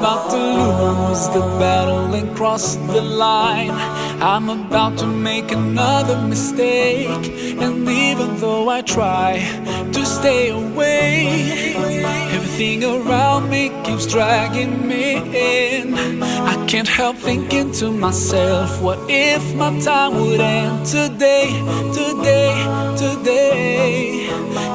About to lose the battle and cross the line. I'm about to make another mistake, and even though I try to stay away, everything around me keeps dragging me in. I can't help thinking to myself, what if my time would end today, today, today?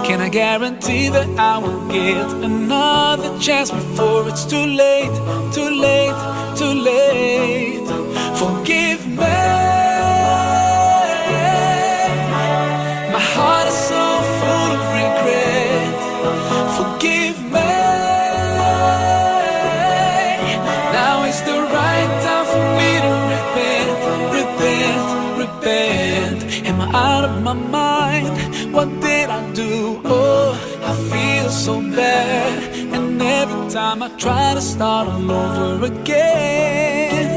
Can I guarantee that I will get another chance before it's too late, too late, too late? Forgive me. My heart is so full of regret. Forgive me. Now is the right time for me to repent, repent, repent. Am I out of my mind? What did I do? Oh, I feel so bad. And every time I try to start all over again,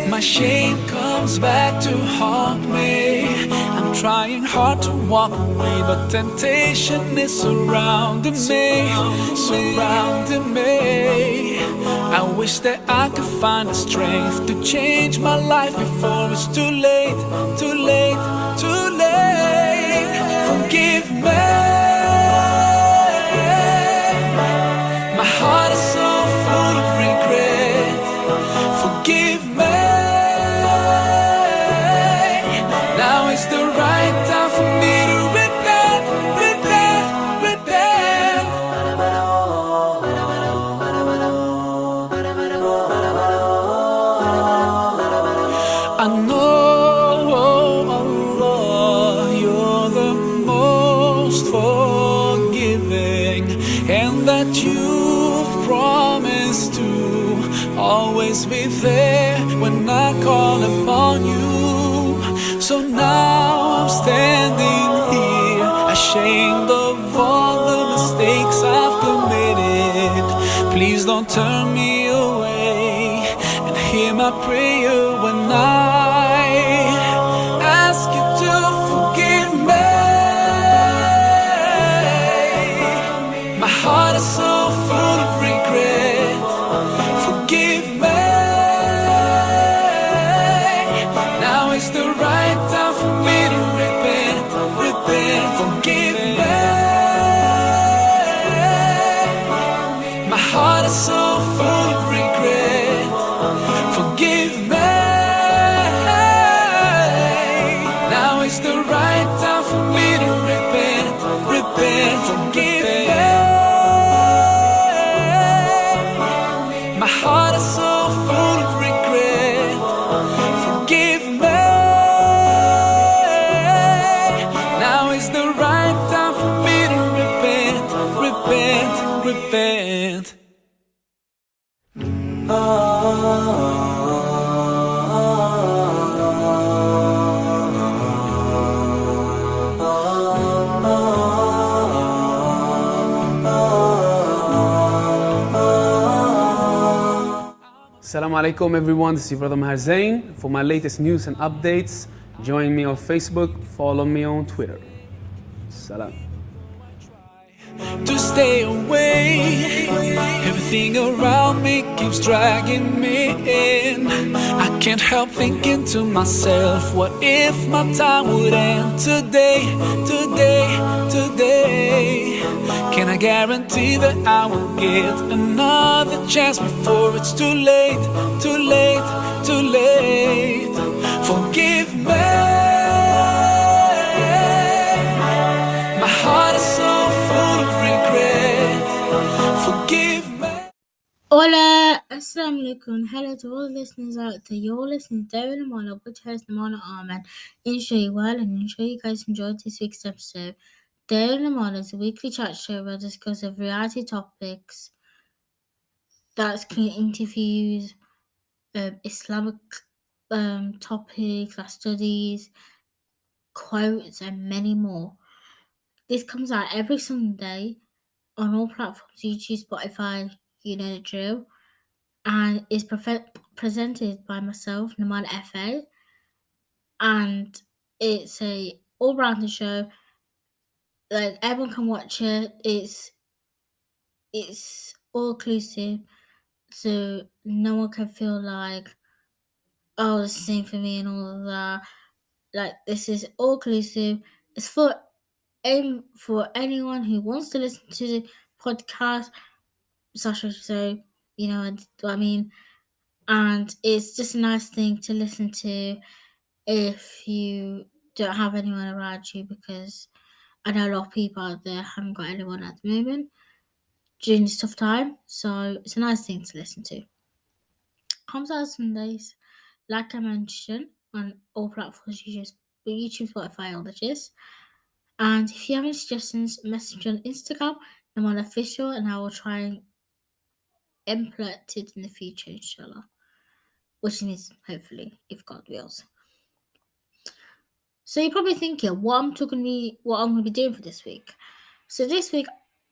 my shame comes back to haunt me. I'm trying hard to walk away, but temptation is surrounding me, surrounding me. I wish that I could find the strength to change my life before it's too late, too late, too late. Forgive me. My heart is so full of regret. Forgive me. Now is the right time for me to repent, repent, repent. I know, Allah, you're the most forgiving, and that you've promised to always be there when I call upon you. So now I'm standing here, ashamed of all the mistakes I've committed. Please don't turn me away, and hear my prayer when I ask you to forgive me. My heart is so full of regret. Forgive me. Now is the right time for me to repent, repent. Forgive me. My heart is so full of regret. Forgive me. Now is the right time for me to repent, repent. Forgive me. My heart is so full of regret. Forgive me. Now is the right time for me to repent, repent, repent. Assalamu alaikum everyone, this is your brother Maher Zain. For my latest news and updates, join me on Facebook, follow me on Twitter. Salam. To stay away, everything around me keeps dragging me in. I can't help thinking to myself, what if my time would end today, today, today? Can I guarantee that I will get another chance before it's too late, too late, too late? Forgive me. My heart is so full of regret. Forgive me. Hola, Assalamu alaikum. Hello to all the listeners out there. You're listening to David Namana, good host Namana Ahmed. Inshallah you well, and ensure you guys enjoyed this week's episode. David Namana is a weekly chat show where I discuss a variety of topics. That's interviews, Islamic topics, class studies, quotes, and many more. This comes out every Sunday on all platforms: YouTube, Spotify, you know the drill, and it's presented by myself, Naman FA, and it's a all-rounder show. Like everyone can watch it. It's all inclusive, so no one can feel like, oh, it's the same for me and all of that. Like this is all inclusive. It's for anyone who wants to listen to the podcast, such as so, you know what I mean. And it's just a nice thing to listen to if you don't have anyone around you, because I know a lot of people out there haven't got anyone at the moment during this tough time. So it's a nice thing to listen to. Comes out Sundays, like I mentioned, on all platforms, YouTube, Spotify, all the gist. And if you have any suggestions, message on Instagram. I'm on official, and I will try and implement it in the future, inshallah. Which means hopefully, if God wills. So you're probably thinking, what I'm going to be doing for this week. So this week,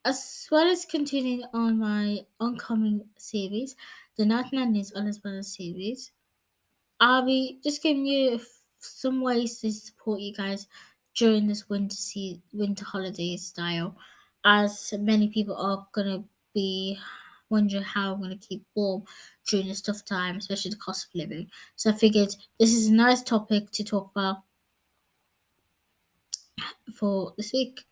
as well as continuing on my oncoming series, the 99 News Honest Brothers series, I'll be just giving you some ways to support you guys during this winter holiday style, as many people are gonna be wondering how I'm gonna keep warm during this tough time, especially the cost of living. So I figured this is a nice topic to talk about for this week,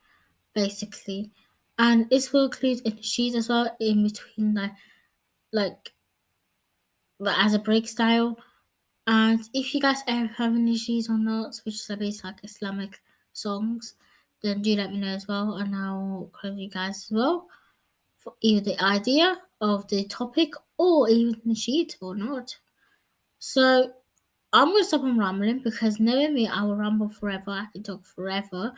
basically. And this will include sheets as well in between, like as a break style. And if you guys ever have any issues or notes, which is basically like Islamic songs, then do let me know as well, and I'll credit you guys as well for either the idea of the topic or even the sheet or not. So I'm gonna stop on rambling, because knowing me, I will ramble forever. I can talk forever.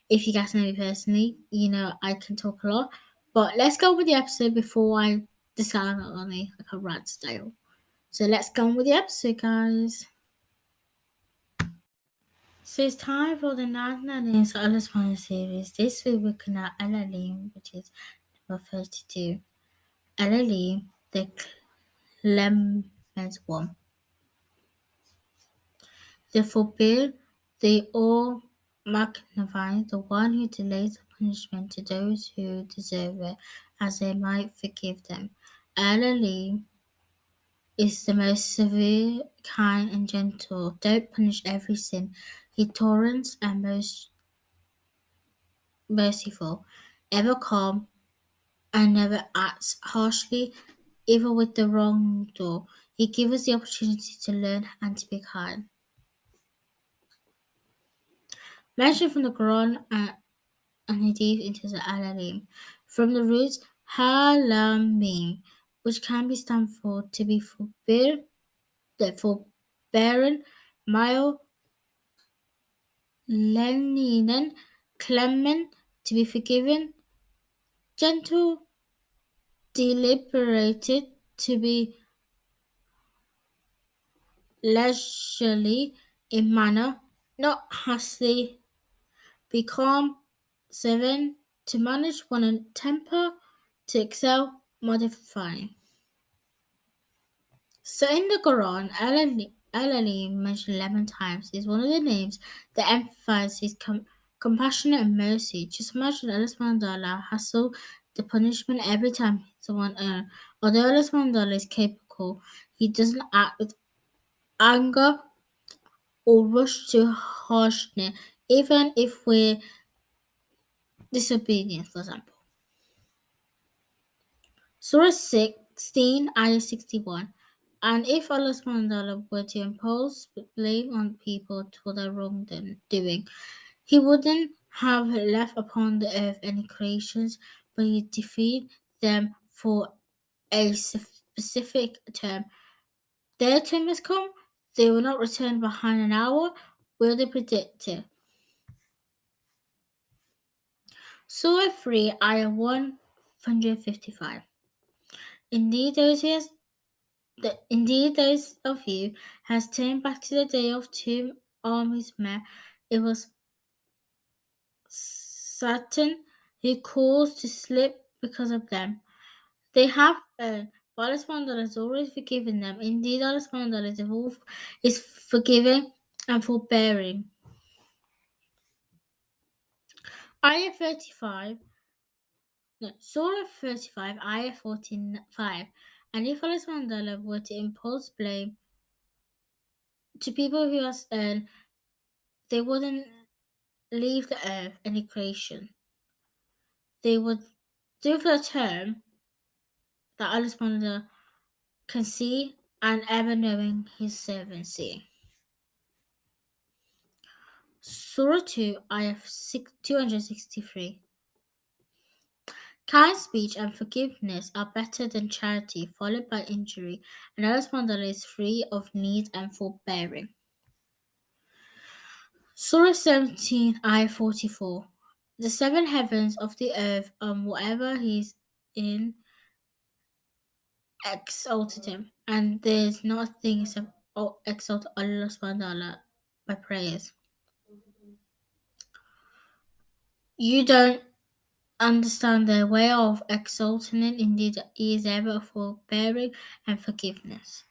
If you guys know me personally, you know I can talk a lot. But let's go with the episode before I decide on it like a rant style. So let's go on with the episode, guys. So it's time for the 99 News Alice Wonder series. This week we're looking at Elaline, which is number 32. Elaline, the Clement one. They forbid, they all magnify the one who delays the punishment to those who deserve it, as they might forgive them. Elaline is the most severe, kind, and gentle. Don't punish every sin. He torrents and most merciful, ever calm, and never acts harshly, even with the wrongdoer. He gives us the opportunity to learn and to be kind. Mentioned from the Quran and Hadith into the Alalim, from the roots Halamim, which can be stand for to be forbearing, mild, lenient, clement, to be forgiven, gentle, deliberated, to be leisurely in manner, not hastily, be calm, serene, to manage one's temper, to excel, modifying. So in the Quran, Al-Alim mentioned 11 times is one of the names that emphasizes compassion and mercy. Just imagine Allah subhanahu wa ta'ala hassle the punishment every time someone earns. Although Allah subhanahu wa ta'ala is capable, He doesn't act with anger or rush to harshness, even if we're disobedient, for example. Surah 16, Ayah 61. And if Allah subhanahu wa ta'ala were to impose blame on people for their wrongdoing, He wouldn't have left upon the earth any creations, but He'd defeat them for a specific term. Their term has come, they will not return behind an hour, will they predict it? Surah 3, Ayah 155. Indeed, those of you has turned back to the day of two armies met. It was Satan who caused to slip because of them. They have Alice Wonderland has always forgiven them. Indeed, Alice Wonderland is forgiving and forbearing. Ayah 35, no, Surah 35, Ayah 45. And if Alice Wonderland were to impose blame to people who has they wouldn't leave the earth any creation. They would do for a term that Allah subhanahu wa ta'ala can see and ever knowing his servants see. Surah 2, Ayah 263. Kind speech and forgiveness are better than charity followed by injury, and Allah subhanahu wa ta'ala is free of need and forbearing. Surah 17, Ayah 44. The seven heavens of the earth and whatever he's in exalted him, and there is nothing except exalt Allah subhanahu wa ta'ala by prayers. You don't understand their way of exalting it, indeed he is ever forbearing and forgiveness.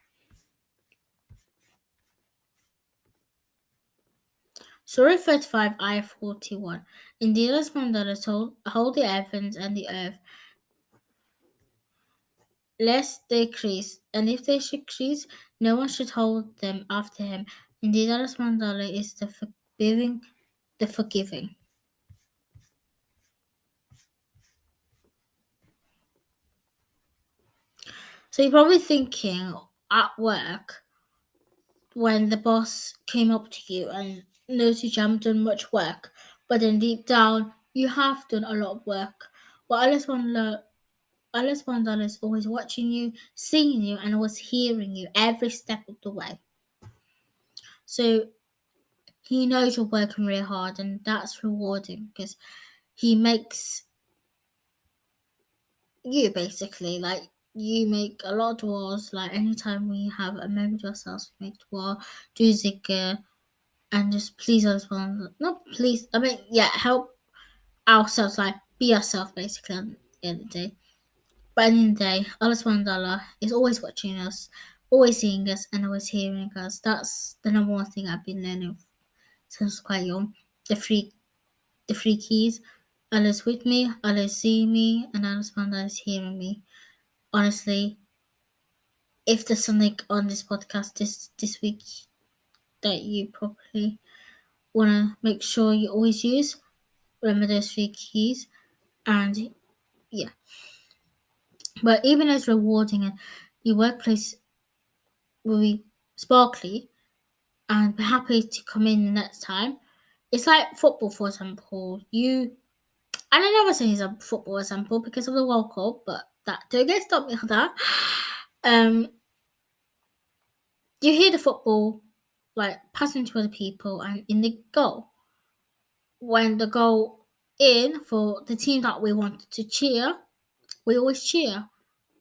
Surah 35, Ayah 41. Indeed Allah subhanahu wa ta'ala hold the heavens and the earth, lest they crease, and if they should crease, no one should hold them after him. Indeed Allah subhanahu wa ta'ala is the forgiving. So you're probably thinking at work when the boss came up to you and noticed you haven't done much work, but then deep down you have done a lot of work. Well, Allah subhanahu wa ta'ala is always watching you, seeing you, and always hearing you every step of the way. So he knows you're working really hard, and that's rewarding because he makes you basically like you make a lot of duas. Like anytime we have a moment to ourselves, we make dua, do zikr, and just please us. Not please. I mean, yeah, help ourselves. Like be ourselves, basically. At the end of the day, but at the end of the day, Allah subhanahu wa ta'ala is always watching us, always seeing us, and always hearing us. That's the number one thing I've been learning since quite young. The three keys. Allah is with me, Allah is seeing me, and Allah subhanahu wa ta'ala is hearing me. Honestly, if there's something on this podcast this week that you probably want to make sure you always use, remember those three keys. And yeah, but even as rewarding and your workplace will be sparkly and be happy to come in the next time. It's like football, for example. I don't know what's saying is a football example because of the World Cup, but that don't get stopped me on that. You hear the football like passing to other people and in the goal. When the goal in for the team that we want to cheer, we always cheer.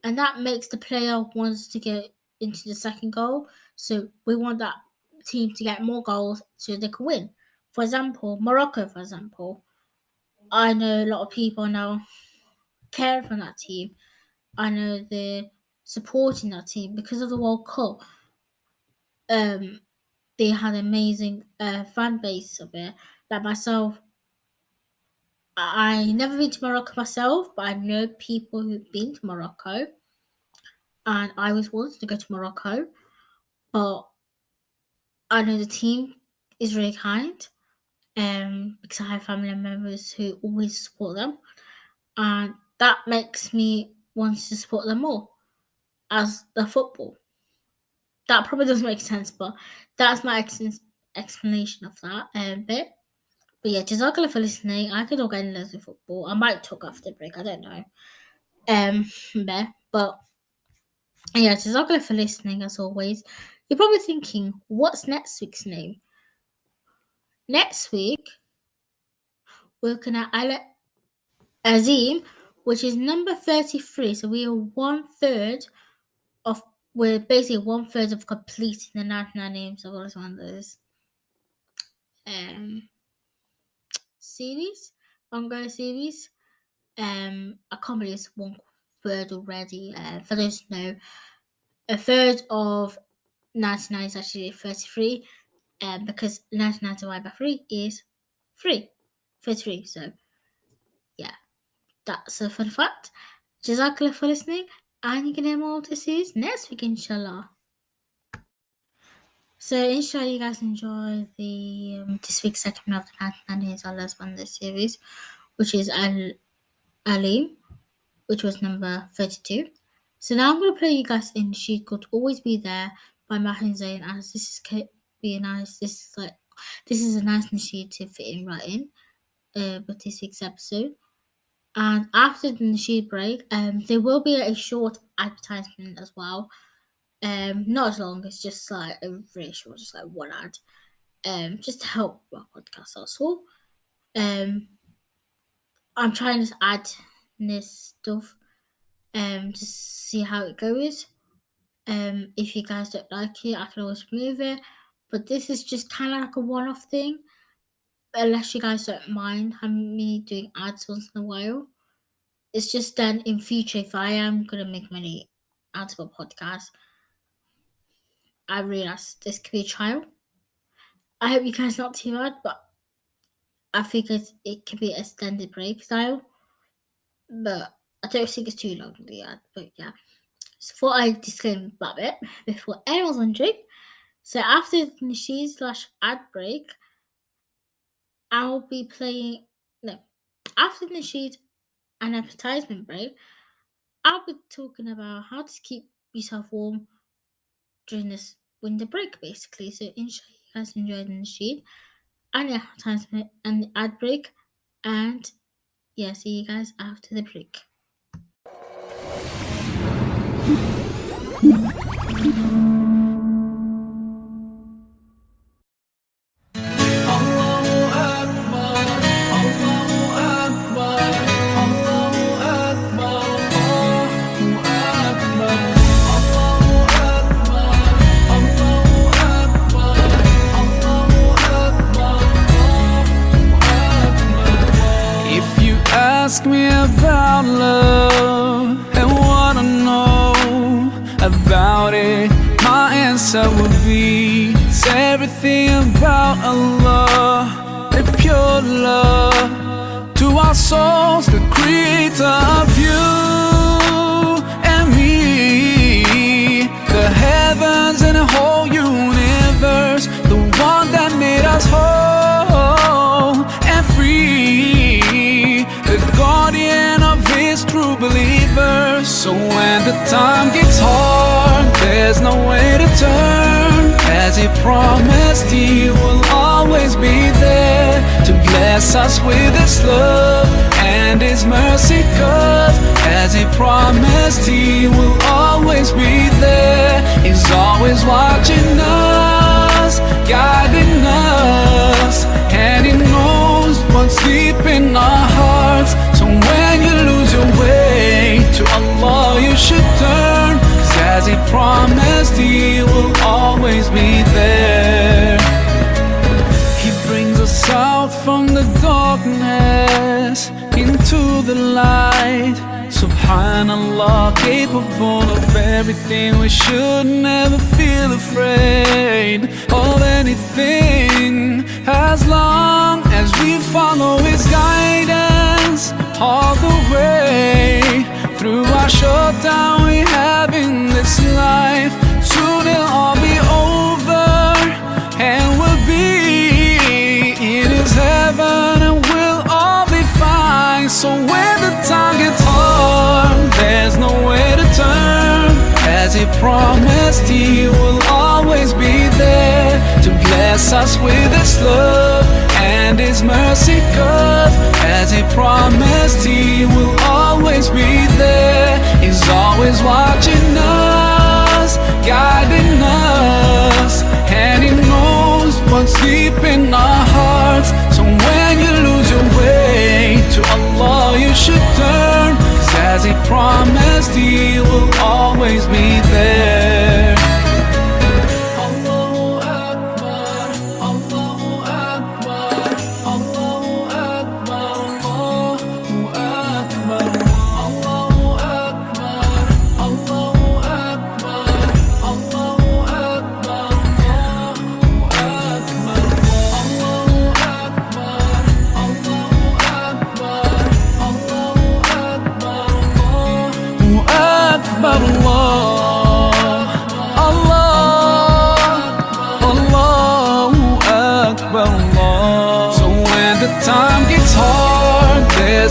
And that makes the player wants to get into the second goal. So we want that team to get more goals so they can win. For example, Morocco, for example. I know a lot of people now care for that team. I know they're supporting that team because of the World Cup. They had an amazing fan base of it. Like myself, I never been to Morocco myself, but I know people who've been to Morocco, and I always wanted to go to Morocco, but I know the team is really kind, because I have family members who always support them, and that makes me want to support them more as the football. That probably doesn't make sense, but that's my explanation of that bit. But yeah, Jazakallah for listening. I could talk endless with football. I might talk after the break. I don't know. But yeah, Jazakallah for listening as always. You're probably thinking, what's next week's name? Next week, we're looking at Al Azim, which is number 33. So we are we're basically 1/3 of completing the 99 names of Allah one of those series, ongoing series. I can't believe it's word already. For those who know, a third of 99 is actually 33, because 99 divided by 3 is 33. So, yeah, that's a fun fact. Jazakallah for listening, and you can hear more of this series next week, inshallah. So, inshallah, you guys enjoy the this week's segment of the 99 Days Allah's Wonder series, which is Alim, which was number 32. So now I'm going to play you guys in Sheet called Always Be There by Mahin Zain, as this is be nice. This is a nice nasheed to fit in right in with this week's episode. And after the nasheed break, there will be a short advertisement as well. Not as long, it's just like a very short, just like one ad. Just to help our podcast also. I'm trying to add this stuff to see how it goes. If you guys don't like it, I can always remove it. But this is just kind of like a one-off thing, unless you guys don't mind having me doing ads once in a while. It's just then in future, if I am gonna make many ads for podcasts, I realize this could be a trial. I hope you guys not too bad, but I figured it could be extended break style. But I don't think it's too long to the ad. But yeah. So before I disclaim about it, before anyone's wondering, so after the nasheed/ad break, I'll be playing. No, after the nasheed and advertisement break, I'll be talking about how to keep yourself warm during this winter break, basically. So inshallah, you guys enjoy the nasheed and the advertisement and the ad break, and yeah, see you guys after the break. Ask me about love and what I know about it, my answer would be it's everything about Allah, the pure love to our souls, the creator of you and me, the heavens and the whole universe, the one that made us whole and free, the guardian of his true believers. So when the time gets hard, there's no way to turn. As he promised, he will always be there to bless us with his love and his mercy. Cause as he promised, he will always be there. He's always watching us, guiding us, and he knows what's deep in our hearts. So when you lose your way, to Allah you should turn. Cause as he promised, he will always be there. He brings us out from the darkness into the light. Subhanallah, capable of everything. We should never feel afraid of anything, as long as we follow his guidance all the way through our short time we have in this life. Soon it'll all be over and we'll be in his heaven and we'll all be fine. So when the time gets hard, there's no way to turn. As he promised, he will always be there to bless us with his love and his mercy. Cause as he promised, he will always be there. He's always watching us, guiding us, and he knows what's deep in our hearts. So when you lose your way, to Allah you should turn. Cause as he promised, he will always be there.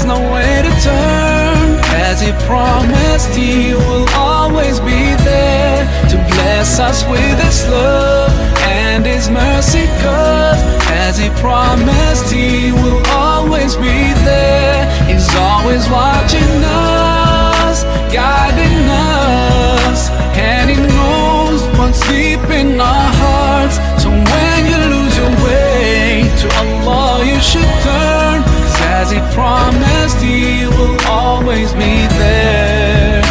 there's nowhere to turn. As He promised, He will always be there to bless us with His love and His mercy. 'Cause as He promised, He will always be there. He's always watching us, guiding us, and He knows what's deep in our hearts. So when you lose your way, to Allah you should turn. 'Cause as He promised, He will always be there.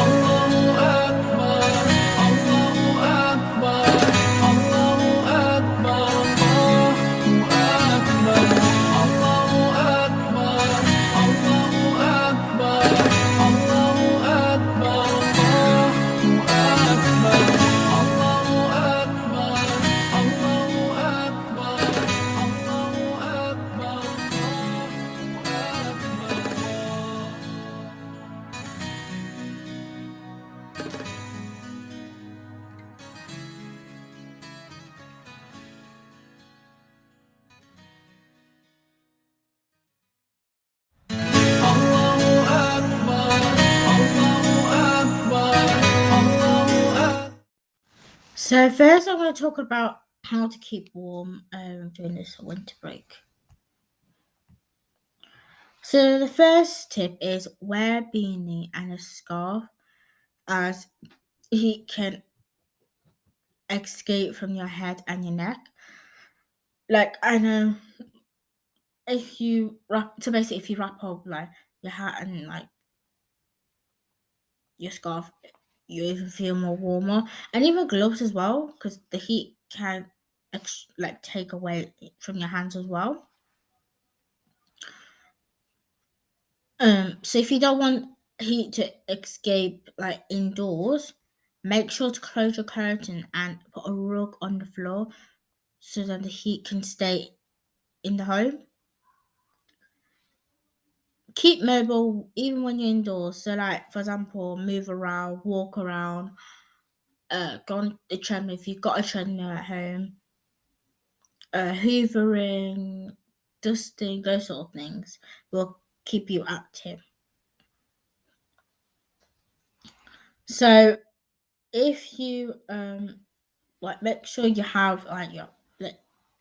Allahu Akbar, Allahu Akbar, Allahu Akbar, Allahu Akbar, Allahu Akbar, Allahu Akbar, Allahu Akbar, Allahu Akbar, Allahu Akbar, Allahu Akbar, Allahu Akbar, So first I'm going to talk about how to keep warm during this winter break. So the first tip is wear a beanie and a scarf, as heat can escape from your head and your neck. Like, I know if you wrap up like your hat and like your scarf, you even feel more warmer, and even gloves as well, because the heat can take away from your hands as well. So if you don't want heat to escape like indoors, make sure to close your curtain and put a rug on the floor so that the heat can stay in the home. Keep mobile even when you're indoors. So like, for example, move around, walk around, go on the treadmill if you've got a treadmill at home, hoovering, dusting, those sort of things will keep you active. So if you make sure you have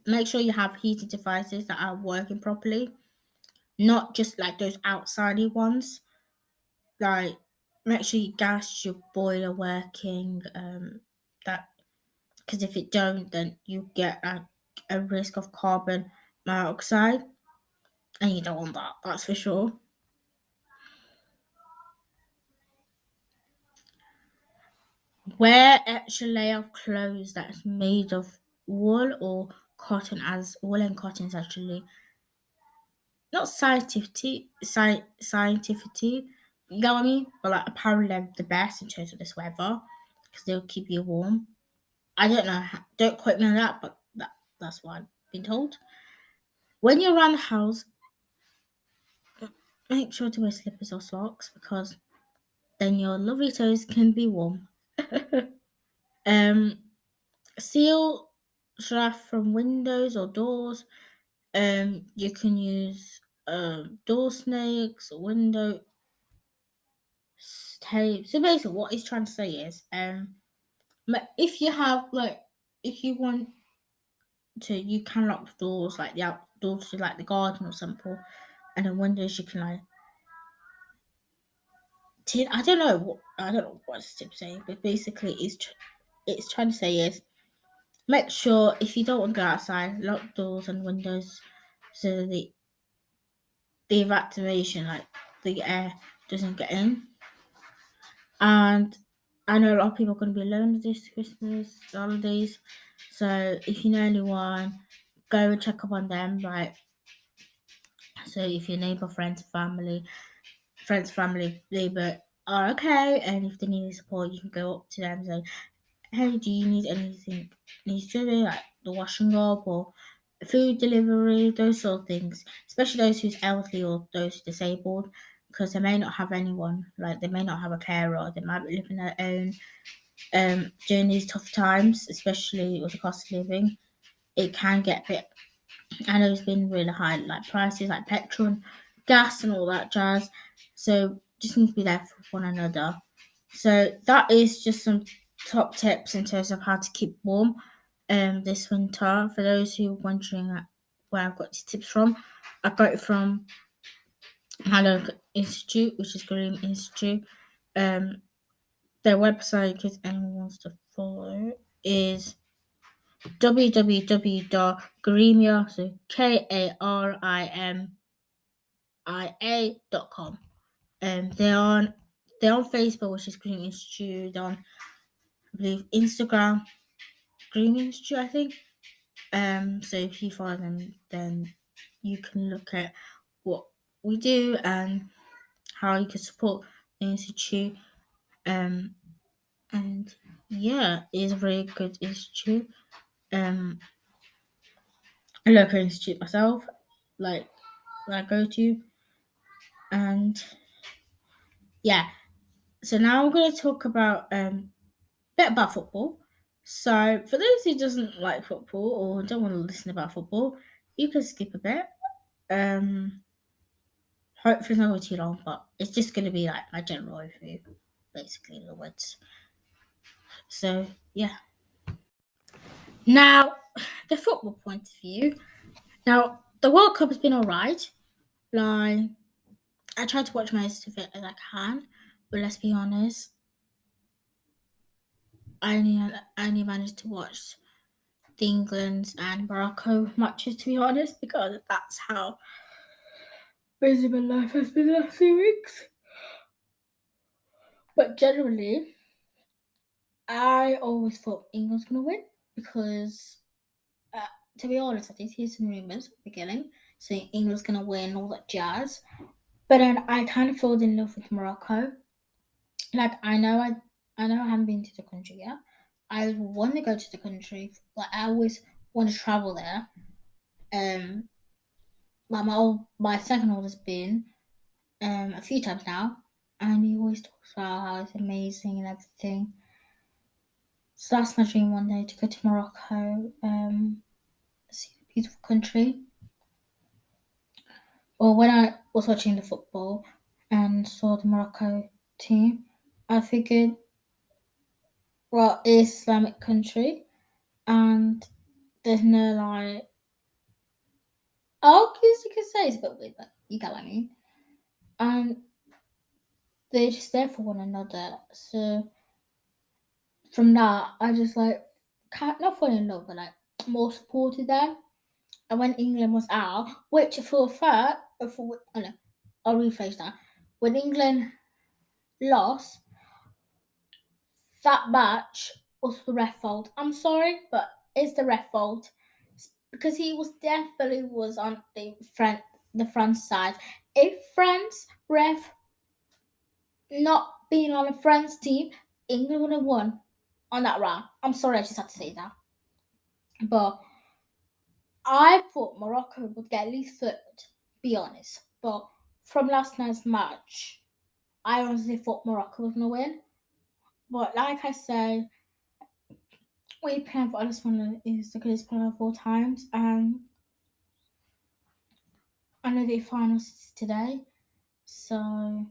make sure you have heated devices that are working properly, not just like those outsidey ones. Like, make sure you gas your boiler working, that, because if it don't, then you get a risk of carbon monoxide, and you don't want that, that's for sure. Wear extra layer of clothes that is made of wool or cotton, as wool and cotton is actually not scientific, you know what I mean? But like, apparently they're the best in terms of this weather because they'll keep you warm. I don't know, don't quote me on that, but that's what I've been told. When you're around the house, make sure to wear slippers or socks, because then your lovely toes can be warm. Seal draft from windows or doors. You can use door snakes, window tape. So basically, what he's trying to say is, if you have if you want to, you can lock the doors, like the outdoors to like the garden or something, and then windows you can like. I don't know what this tip saying, but basically, it's trying to say is, make sure if you don't want to go outside, lock doors and windows so that the evacuation, like the air, doesn't get in. And I know a lot of people are going to be alone this Christmas holidays, so if you know anyone, go and check up on them. Like, so if your neighbor, friends, family, neighbor are okay, and if they need any support, you can go up to them and say, "Hey, do you need anything? Needs to be like the washing up or food delivery, those sort of things." Especially those who's elderly or those disabled, because they may not have anyone, like they may not have a carer, they might be living their own. During these tough times, especially with the cost of living, it can get a bit I know it's been really high, like prices, like petrol, and gas, and all that jazz. So just need to be there for one another. So that is just some top tips in terms of how to keep warm this winter. For those who are wondering where I've got these tips from, I got it from my local institute, which is Green Institute. Their website, in case anyone wants to follow, is www.karimia, so KARIMIA.com. They're on Facebook, which is Green Institute. They're on, I believe, Instagram, Green Institute, I think. So if you follow them, then you can look at what we do and how you can support the institute. And yeah, it's a very good institute. A local institute myself, like I go to, and yeah. So now I'm going to talk about bit about football. So for those who doesn't like football or don't want to listen about football, you can skip a bit. Hopefully it's not going too long, but it's just going to be like my general overview, basically in the words. So yeah. Now, the football point of view. Now, the World Cup has been alright. Like, I try to watch most of it as I can, but let's be honest, I only managed to watch the England and Morocco matches, to be honest, because that's how busy my life has been the last few weeks. But generally, I always thought England was going to win because, to be honest, I did hear some rumours at the beginning saying England was going to win, all that jazz. But then I kind of fell in love with Morocco. Like I know I haven't been to the country yet. I want to go to the country. Like I always want to travel there. Like my second oldest been a few times now, and he always talks about how it's amazing and everything. So that's my dream one day to go to Morocco, see the beautiful country. Or when I was watching the football and saw the Morocco team, I figured, well, it's Islamic country, and there's no like, oh, guess you could say it's a bit weird, but you get what I mean. And they're just there for one another. So from that, I just like not fall in love, but like more supported them. And when England was out, which for a fact, I'll rephrase that. When England lost, that match was the ref fault. I'm sorry, but it's the ref fault because he was definitely was on the France side. If France ref not being on a France team, England would have won on that round. I'm sorry, I just had to say that. But I thought Morocco would get at least third, be honest. But from last night's match, I honestly thought Morocco was going to win. But like I say, we playing for Alisson is the greatest player of all times, and I know the finals is today. So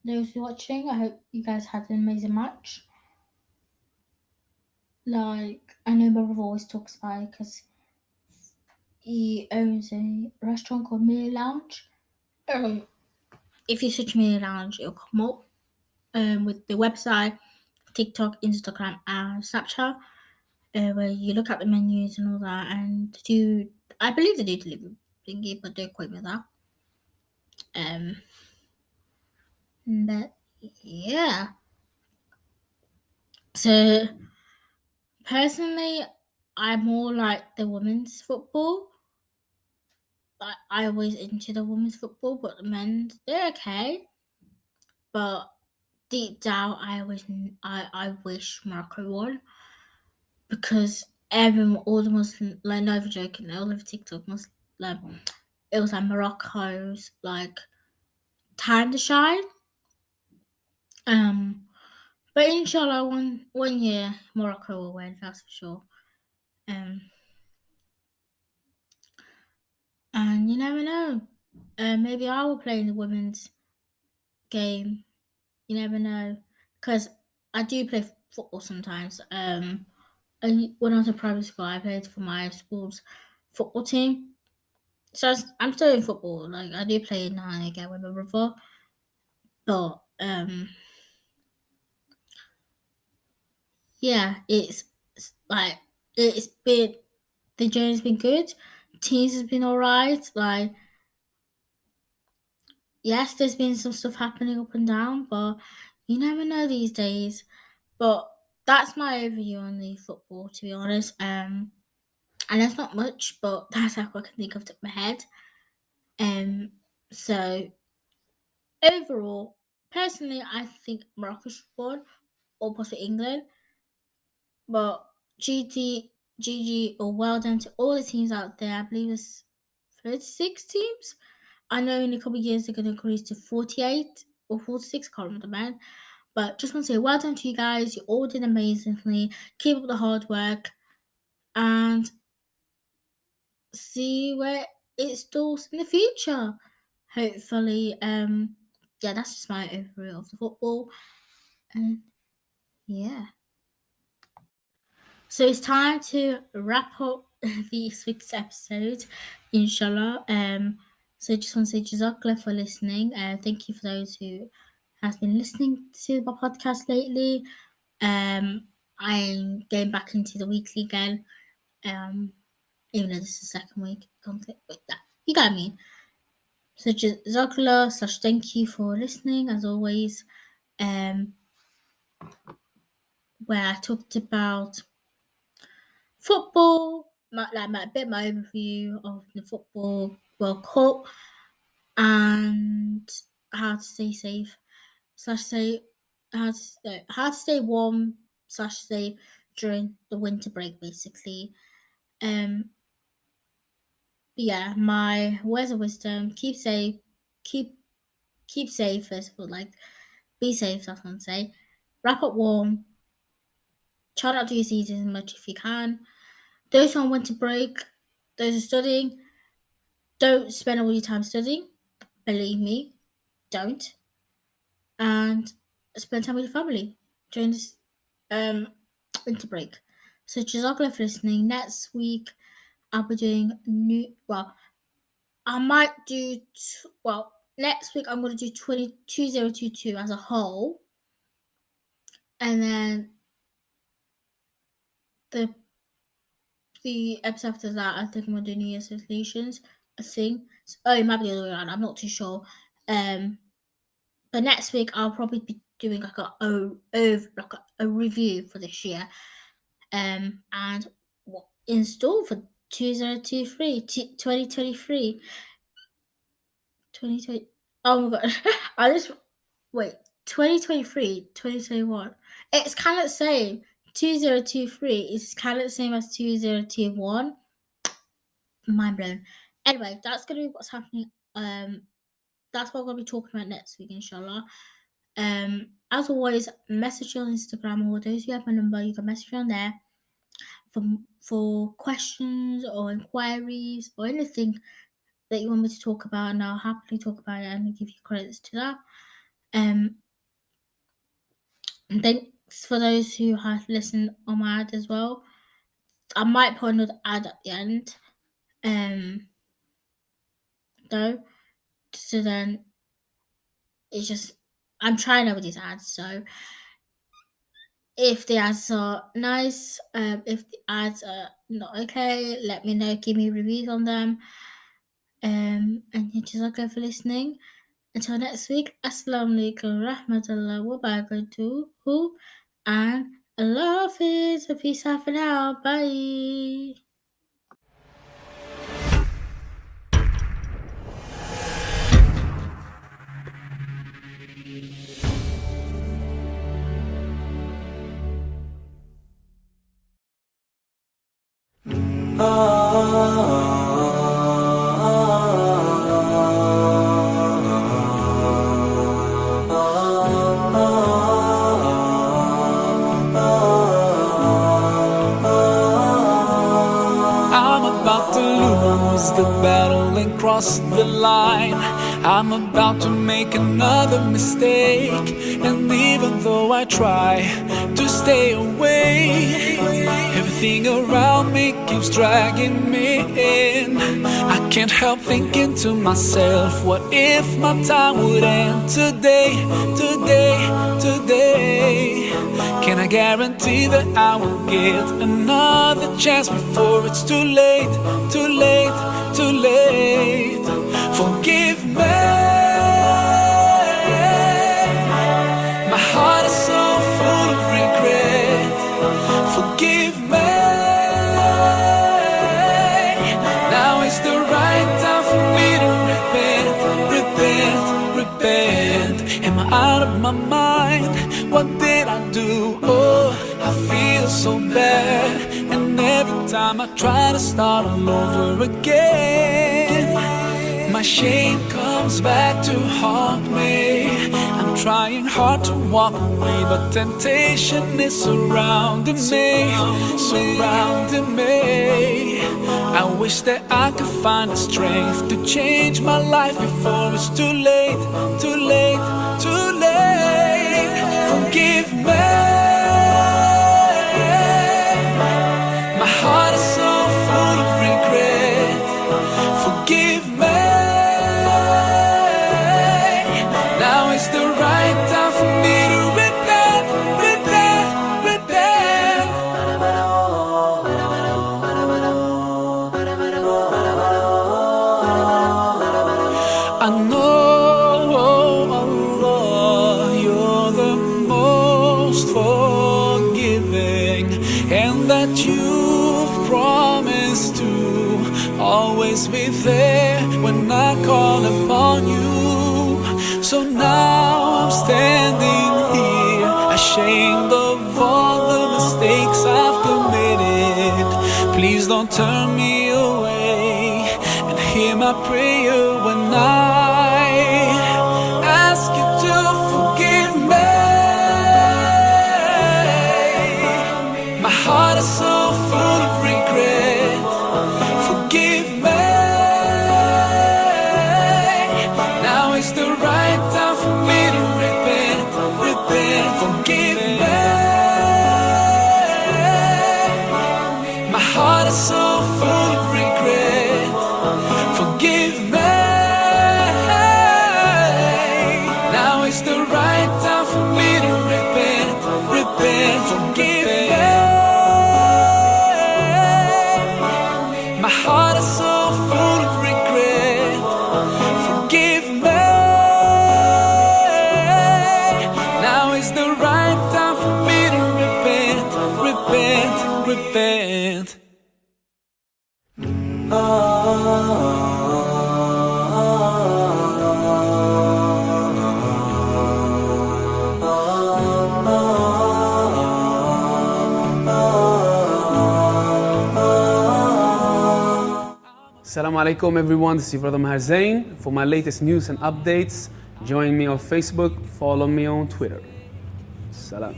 those who are watching, I hope you guys had an amazing match. Like I know my brother always talks about it because he owns a restaurant called Mini Lounge. If you search Mini Lounge, it'll come up. With the website, TikTok, Instagram, and Snapchat, where you look at the menus and all that, and I believe they do deliver thingy, but don't quote me on that. But yeah. So personally, I more like the women's football. I always into the women's football, but the men's they're okay. But deep down, I wish Morocco won because everyone, all the Muslim, like no joking, all of TikTok Muslim, like it was like Morocco's like time to shine. But inshallah, one year Morocco will win, that's for sure. Um, And you never know. Maybe I will play in the women's game. You never know. Because I do play football sometimes. And when I was in primary school, I played for my school's football team. So I'm still in football. Like, I do play now and again with my brother. But, yeah, it's like, it's been, the journey's been good. Teams has been alright. Like, yes, there's been some stuff happening up and down, but you never know these days. But that's my overview on the football, to be honest. And that's not much, but that's how I can think of the top of my head. So overall, personally, I think Morocco should won, or possibly England. But GG, or well done to all the teams out there. I believe it's 36 teams. I know in a couple of years they're going to increase to 48 or 46, can't remember, man. But just want to say well done to you guys. You all did amazingly. Keep up the hard work and see where it stalls in the future. Hopefully, yeah, that's just my overview of the football. And yeah. So it's time to wrap up this week's episode, inshallah. So I just want to say Jazakallah for listening. Thank you for those who have been listening to my podcast lately. I'm getting back into the weekly again. Even though this is the second week. You got me. So Jazakallah / thank you for listening as always. Where I talked about football, my overview of the football World Cup and how to stay safe how to stay warm / safe during the winter break, basically. Yeah, my words of wisdom: keep safe, keep safe. First of all, like, be safe. That's what I'm saying. Wrap up warm. Try not to use these as much if you can. Those who on winter break, those who are studying, don't spend all your time studying. Believe me, don't. And spend time with your family during this winter break. So Jazakallah for listening. Next week, I'll be doing I might do, next week I'm going to do 2022 as a whole. And then the episode after that, I think I'm going to do New Year's resolutions. I think. It might be the other way around. I'm not too sure. But next week I'll probably be doing like a review for this year. And what in store for 2023. 2020. Oh my god. 2023, 2021. It's kind of the same. 2023 is kind of the same as 2021. Mind blown. Anyway, that's gonna be what's happening. That's what I'm gonna be talking about next week, inshallah. As always, message me on Instagram, or those who have my number, you can message me on there for questions or inquiries or anything that you want me to talk about, and I'll happily talk about it and give you credits to that. And thanks for those who have listened on my ad as well. I might put another ad at the end. Though. So then it's just, I'm trying over these ads, so if the ads are nice, if the ads are not okay, let me know, give me reviews on them. And Jazakallah for listening. Until next week, Assalamu alaikum rahmatullah wa barakatuhu, and Allah Hafiz. Peace out for now. Bye. line. I'm about to make another mistake, and even though I try to stay away, everything around me keeps dragging me in. I can't help thinking to myself, what if my time would end today, today, today? Can I guarantee that I will get another chance before it's too late, too late, too late? Forgive me. My heart is so full of regret. Forgive me. Now is the right time for me to repent, repent, repent. Am I out of my mind? What did I do? Oh, I feel so bad. And every time I try to start all over again, my shame comes back to haunt me. I'm trying hard to walk away, but temptation is surrounding me, surrounding me. I wish that I could find the strength to change my life before it's too late, too late, too late. Forgive me. My heart is so full of regret. Forgive me. Now is the right time for me to repent, repent, repent. I know, Allah, you're the most forgiving, and that you've promised to always be there when I call upon you. So now I'm standing here, ashamed of all the mistakes I've committed. Please don't turn me away, and hear my prayer when I ask you to forgive me. My heart is so full of regret. Forgive me. Now is the right time for me to repent, repent. Forgive me. My heart is so full of regret. Forgive me. Now is the right time for me to repent, repent. Forgive me. My heart is so full of regret. Forgive me. Now is the right time for me to repent, repent, repent. Assalamu alaikum everyone, this is your brother Maher Zain. For my latest news and updates, join me on Facebook, follow me on Twitter. Salam.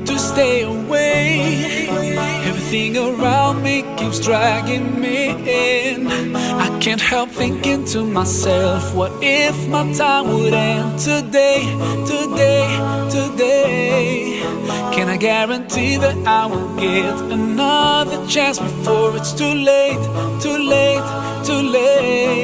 To stay away, everything around me keeps dragging me in. I can't help thinking to myself, what if my time would end today, today, today? Can I guarantee that I will get another chance before it's too late, too late, too late?